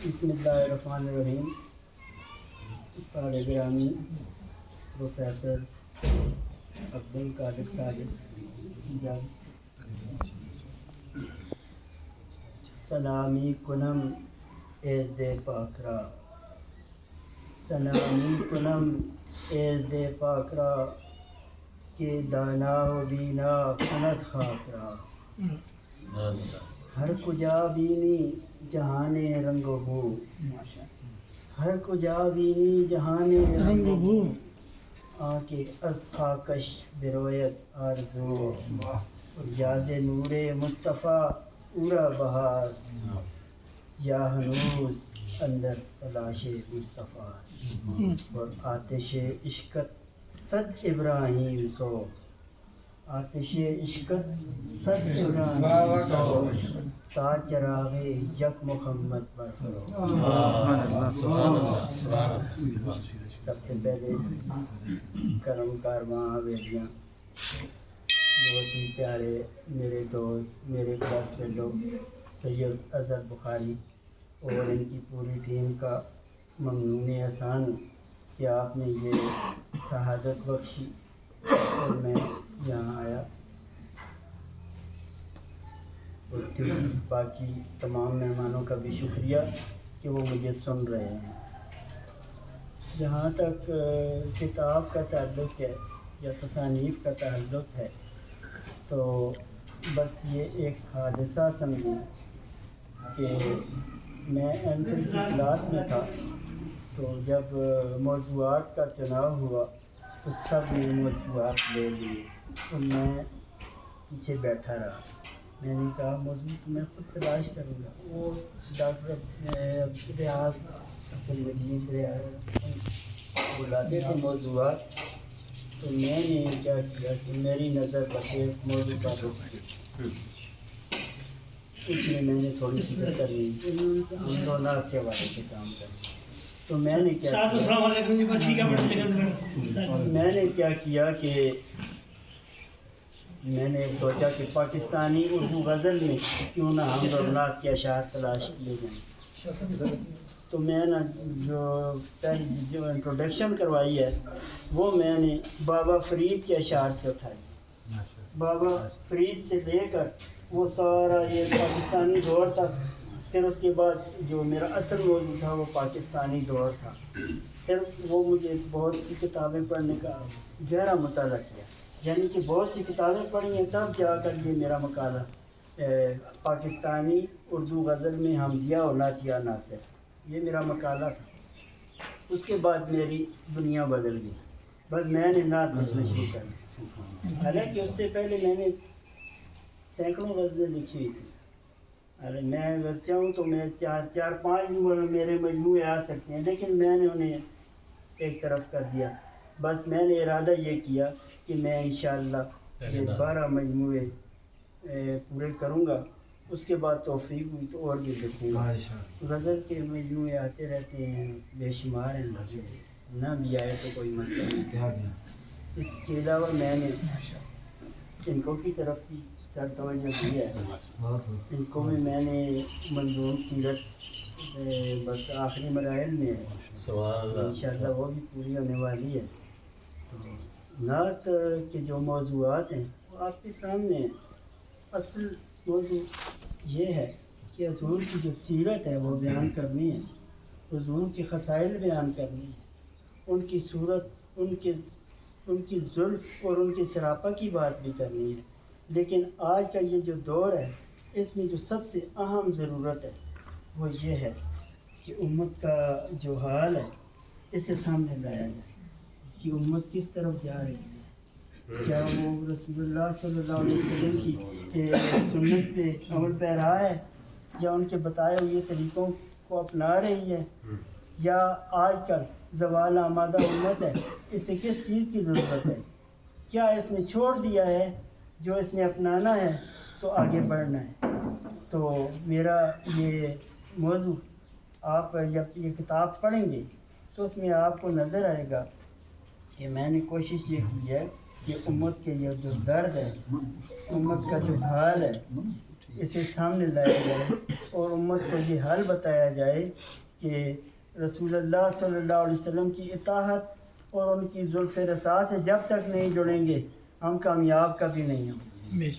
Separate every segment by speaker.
Speaker 1: بسم اللہ الرحمن الرحیم. طالب گرامی پروفیسر عبدالقادر صادق سلامی کنم ایز دے پاکرا، سلامی کنم ایز دے پاکرا کہ دانا و بینا کند خاکرا. ہر کجا بینی جہان رنگ و بو، ہر کجا بینی جہان رنگ و بو، آنکہ از خاکش برویت آرزو. یاد نور مصطفیٰ اورا بہاس، یا ہنوز اندر تلاش مصطفیٰ. اور آتش عشقت صد ابراہیم سو، آتش عشقت صد ابراہیم سو، تا چراغ یک محمد برفرو. سب سے پہلے کرم کارواں حویلیاں، بہت ہی پیارے میرے دوست، میرے کلاس فیلو سید اظہر بخاری اور ان کی پوری ٹیم کا ممنون احسان کہ آپ نے یہ شہادت بخشی اور میں یہاں آیا. اور باقی تمام مہمانوں کا بھی شکریہ کہ وہ مجھے سن رہے ہیں. جہاں تک کتاب کا تعلق ہے یا تصانیف کا تعلق ہے تو بس یہ ایک حادثہ سمجھیں کہ میں ایم فل کی کلاس میں تھا، تو جب موضوعات کا چناؤ ہوا تو سب نے موضوعات لے لیے اور میں پیچھے بیٹھا رہا. میں نے کہا موضوع تو میں خود تلاش کروں گا. وہ ڈاکٹر ریاض عبدالمجید بلاتے تھے موضوعات، تو میں نے کیا کیا کہ میری نظر بس ایک موضوع پر رک گئی. اس میں نے تھوڑی سی بہتر لی امرونات کے حوالے سے کام کریں. تو میں نے کیا کیا کہ میں نے سوچا کہ پاکستانی اردو غزل میں کیوں نہ ہم رونات کے اشعار تلاش کیے جائیں. تو میں نے جو انٹروڈکشن کروائی ہے وہ میں نے بابا فرید کے اشعار سے اٹھائی. بابا فرید سے لے کر وہ سارا یہ پاکستانی دور تھا. پھر اس کے بعد جو میرا اصل موضوع تھا وہ پاکستانی دور تھا. پھر وہ مجھے بہت سی کتابیں پڑھنے کا گہرا مطالعہ کیا، یعنی کہ بہت سی کتابیں پڑھی ہیں تب جا کر یہ میرا مقالہ پاکستانی اردو غزل میں حمزیہ اور نعتیہ ناصر، یہ میرا مقالہ تھا. اس کے بعد میری دنیا بدل گئی. بس میں نے نعت لکھنا شروع کر دیا. حالانکہ اس سے پہلے میں نے سینکڑوں غزلیں لکھی ہوئی تھی. میں اگر چاہوں تو میں چار پانچ میرے مجموعے آ سکتے ہیں، لیکن میں نے انہیں ایک طرف کر دیا. بس میں نے ارادہ یہ کیا کہ میں انشاءاللہ یہ 12 مجموعے پورے کروں گا. اس کے بعد توفیق ہوئی تو اور بھی لکھوں گا. غزل کے مجموعے آتے رہتے ہیں، بے شمار ہیں، نہ بھی آئے تو کوئی مسئلہ نہیں. اس کے علاوہ میں نے ان کو کی طرف بھی سر توجہ دی ہے. ان کو بھی میں نے منظوم سیرت بس آخری مراحل میں ہے، انشاءاللہ وہ بھی پوری ہونے والی ہے. تو نعت کے جو موضوعات ہیں وہ آپ کے سامنے ہیں. اصل موضوع یہ ہے کہ حضور کی جو سیرت ہے وہ بیان کرنی ہے، حضور کے خصائل بیان کرنی ہے، ان کی صورت، ان کی زلف اور ان کی سراپا کی بات بھی کرنی ہے. لیکن آج کا یہ جو دور ہے اس میں جو سب سے اہم ضرورت ہے وہ یہ ہے کہ امت کا جو حال ہے اسے سامنے لایا جائے کہ امت کس طرف جا رہی ہے. کیا وہ رسول اللہ صلی اللہ علیہ وسلم کی سنت پہ عمل پیرا ہے، یا ان کے بتائے ہوئے طریقوں کو اپنا رہی ہے، یا آج کل زوال آمادہ امت ہے، اسے کس چیز کی ضرورت ہے. کیا اس نے چھوڑ دیا ہے جو اس نے اپنانا ہے تو آگے بڑھنا ہے. تو میرا یہ موضوع آپ جب یہ کتاب پڑھیں گے تو اس میں آپ کو نظر آئے گا کہ میں نے کوشش یہ کی ہے کہ امت کے یہ جو درد ہے، امت کا جو حال ہے، اسے سامنے لایا جائے اور امت کو یہ حال بتایا جائے کہ رسول اللہ صلی اللہ علیہ وسلم کی اطاعت اور ان کی زلف رسا سے جب تک نہیں جڑیں گے ہم کامیاب کبھی نہیں ہوں،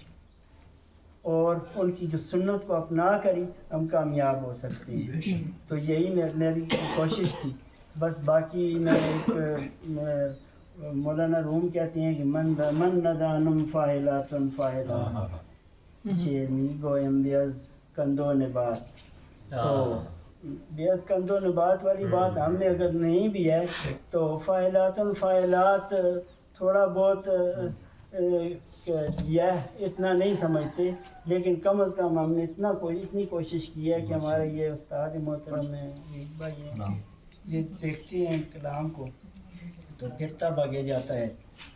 Speaker 1: اور ان کی جو سنت کو اپنا کر ہی ہم کامیاب ہو سکتے ہیں۔ تو یہی میری کوشش تھی بس۔ باقی میں ایک مولانا روم کہتے ہیں کہ من ندانم فاہلاتن فاہلات شیرنی گویم بیاز کندو نبات، تو بیاز کندو نبات والی بات ہم میں اگر نہیں بھی ہے تو فاعلاتن فاعلات تھوڑا بہت یہ اتنا نہیں سمجھتے، لیکن کم از کم ہم نے اتنی کوشش کی ہے کہ ہمارے یہ استاد محترم ہیں بھائی ہیں، یہ دیکھتے ہیں کلام کو تو پھرتا بھاگے جاتا ہے۔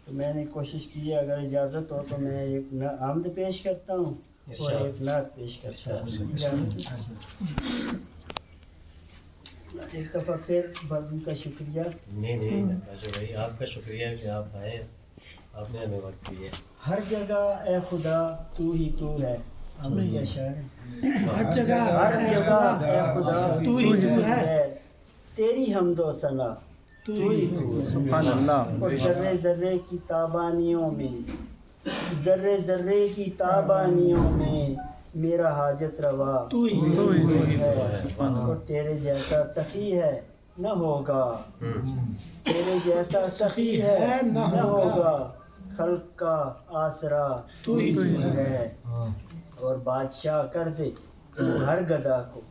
Speaker 1: تو میں نے کوشش کی ہے، اگر اجازت ہو تو میں ایک حمد پیش کرتا ہوں اور ایک نعت پیش کرتا ہوں۔ ایک دفعہ پھر بھائی کا شکریہ۔
Speaker 2: نہیں بھائی آپ کا شکریہ کہ آپ آئے، آپ نے ہمیں وقت دیا۔
Speaker 1: ہر جگہ اے خدا تو ہی تو ہے، ہمیں کیا شعر ہے،
Speaker 3: ہر جگہ
Speaker 1: اے خدا
Speaker 3: تو ہی تو ہے،
Speaker 1: تیری حمد و ثنا تو ہی تو ہے،
Speaker 4: سبحان اللہ۔
Speaker 1: اور ذرے ذرے کی تابانیوں میں، ذرے ذرے کی تابانیوں میں میرا حاجت روا
Speaker 3: تو ہی
Speaker 1: ہے، اور تیرے جیسا سخی ہے نہ ہوگا، تیرے جیسا سخی ہے نہ ہوگا، خلق کا آسرا
Speaker 3: تو ہی
Speaker 1: ہے، اور بادشاہ کر دے تو ہر گدھا کو،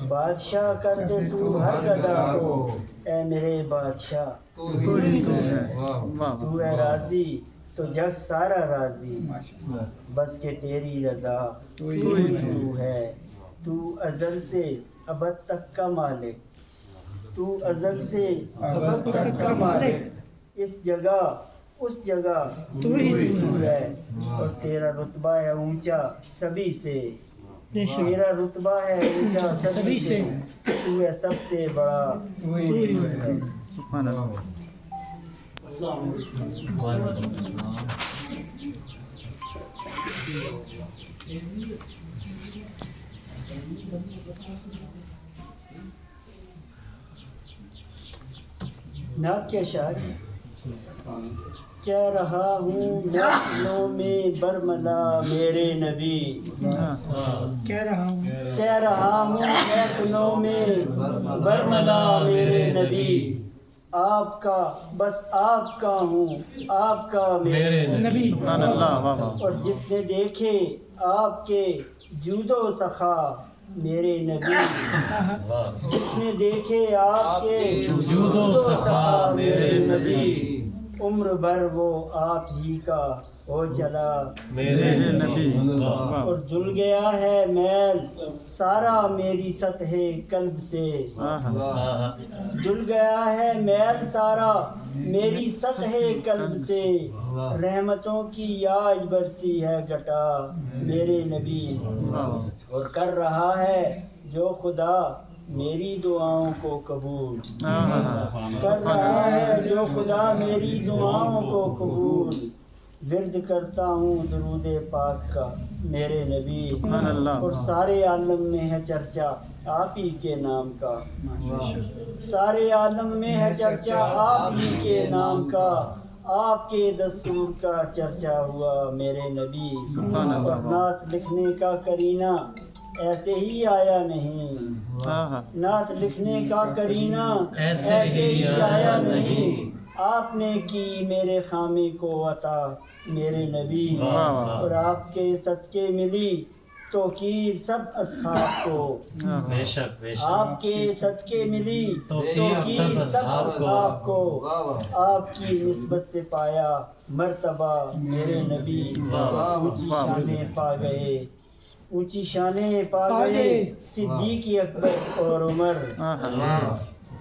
Speaker 1: بادشاہ کر دے تو ہر گدھا کو، اے میرے بادشاہ تو ہے راضی تو جگ سارا راضی، بس کہ تیری رضا تو ہے، تو ازل سے ابد تک کا مالک، تو ازل سے ابد تک کا مالک، اس جگہ اس جگہ تو ہے، اور تیرا رتبہ ہے اونچا سبھی سے، تیرا رتبہ ہے اونچا سبھی سے، تو ہے سب سے بڑا ہے۔
Speaker 4: سبحان اللہ۔
Speaker 1: نعت کے شاعر کہہ رہا ہوں محفلوں میں برملا میرے نبی،
Speaker 3: کہہ رہا ہوں
Speaker 1: محفلوں میں برملا میرے نبی، آپ کا بس آپ کا ہوں آپ کا میرے نبی،
Speaker 4: سبحان اللہ۔ واہ واہ۔
Speaker 1: اور جس نے دیکھے آپ کے جود و سخا میرے نبی، جس نے دیکھے آپ کے جود و سخا میرے نبی، عمر بھر وہ آپ ہی کا ہو چلا
Speaker 2: میرے نبی،
Speaker 1: اور دھل گیا ہے میل سارا میری سطح قلب سے، دھل گیا ہے میل سارا میری سطح قلب سے، رحمتوں کی یاج برسی ہے گٹا میرے نبی، اور کر رہا ہے جو خدا میری دعاؤں کو قبول، کر رہا ہے جو خدا میری دعاؤں کو قبول، ورد کرتا ہوں درود پاک کا میرے نبی، اور سارے عالم میں ہے چرچا آپ ہی کے نام کا، سارے عالم میں ہے چرچا آپ ہی کے نام کا، آپ کے دستور کا چرچا ہوا میرے نبی، اور نعت لکھنے کا کرینہ ایسے ہی آیا نہیں، نعت لکھنے کا کرینہ ایسے ہی آیا نہیں، آپ نے کی میرے خامی کو عطا میرے نبی، اور آپ کے صدقے ملی توقیر سب اصحاب کو،
Speaker 2: بے شک بے شک،
Speaker 1: آپ کے صدقے ملی توقیر سب اصحاب کو، آپ کی نسبت سے پایا مرتبہ میرے نبی، اونچی شانیں پا گئے اونچی شانیں پا گئے صدیق اکبر اور عمر،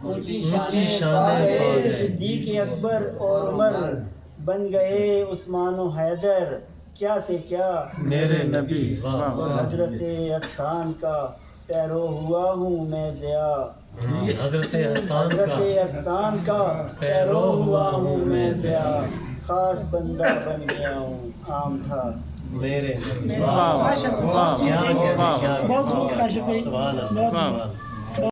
Speaker 1: اونچی شانیں پا گئے صدیق اکبر اور عمر، بن گئے عثمان و حیدر کیا سے کیا
Speaker 2: میرے نبی،
Speaker 1: اور حضرت احسان کا پیرو ہوا ہوں میں ضیا،
Speaker 2: حضرت احسان کا
Speaker 1: پیرو ہوا ہوں میں ضیا، خاص بندہ بن گیا ہوں عام تھا
Speaker 2: میرے
Speaker 4: واہ واہ واہ
Speaker 2: کیا
Speaker 4: واہ
Speaker 2: کیا
Speaker 3: بہت خوب کا شکریہ
Speaker 2: سبحان اللہ
Speaker 3: بہت
Speaker 4: واہ
Speaker 2: سبحان اللہ